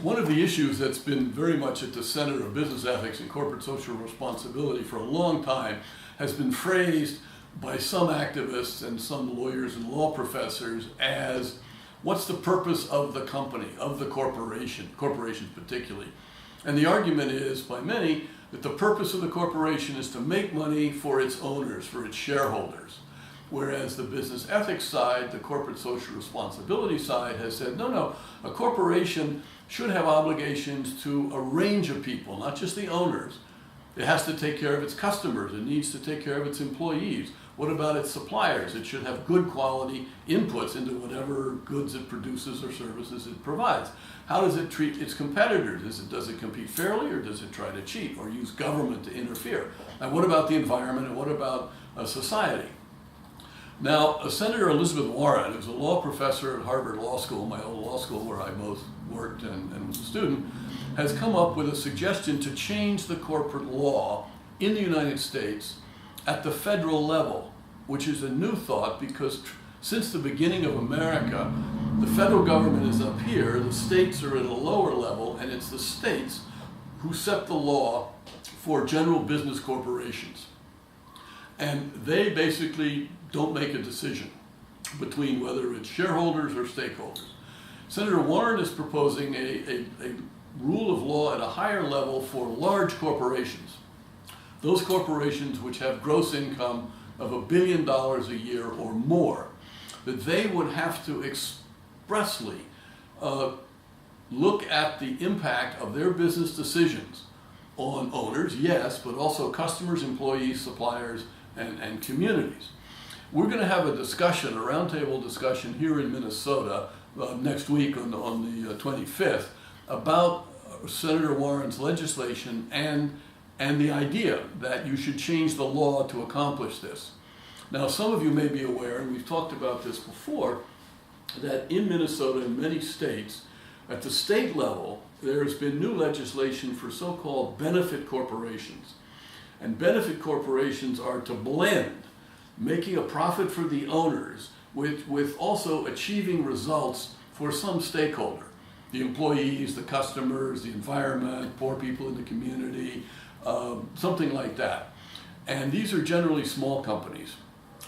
One of the issues that's been very much at the center of business ethics and corporate social responsibility for a long time has been phrased by some activists and some lawyers and law professors as what's the purpose of the company, of the corporation, corporations particularly. And the argument is by many that the purpose of the corporation is to make money for its owners, for its shareholders. Whereas the business ethics side, the corporate social responsibility side has said, no, a corporation should have obligations to a range of people, not just the owners. It has to take care of its customers. It needs to take care of its employees. What about its suppliers? It should have good quality inputs into whatever goods it produces or services it provides. How does it treat its competitors? Does it compete fairly, or does it try to cheat or use government to interfere? And what about the environment, and what about society? Now, Senator Elizabeth Warren, who's a law professor at Harvard Law School, my old law school where I both worked and was a student, has come up with a suggestion to change the corporate law in the United States at the federal level, which is a new thought because since the beginning of America, the federal government is up here, the states are at a lower level, and it's the states who set the law for general business corporations. And they basically don't make a decision between whether it's shareholders or stakeholders. Senator Warren is proposing a rule of law at a higher level for large corporations. Those corporations which have gross income of $1 billion a year or more, that they would have to expressly look at the impact of their business decisions on owners, yes, but also customers, employees, suppliers, and communities. We're going to have a discussion, a roundtable discussion here in Minnesota next week on the 25th about Senator Warren's legislation and the idea that you should change the law to accomplish this. Now, some of you may be aware, and we've talked about this before, that in Minnesota and many states, at the state level, there's been new legislation for so-called benefit corporations. And benefit corporations are to blend making a profit for the owners with also achieving results for some stakeholder. The employees, the customers, the environment, poor people in the community, something like that. And these are generally small companies.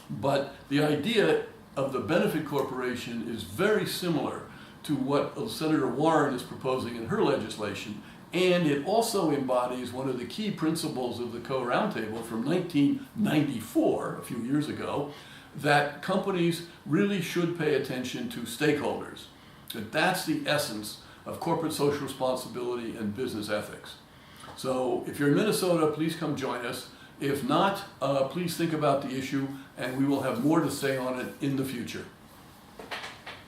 But the idea of the benefit corporation is very similar to what Senator Warren is proposing in her legislation, and it also embodies one of the key principles of the Caux Roundtable from 1994, a few years ago, that companies really should pay attention to stakeholders. That's the essence of corporate social responsibility and business ethics. So if you're in Minnesota, please come join us. If not, please think about the issue, and we will have more to say on it in the future.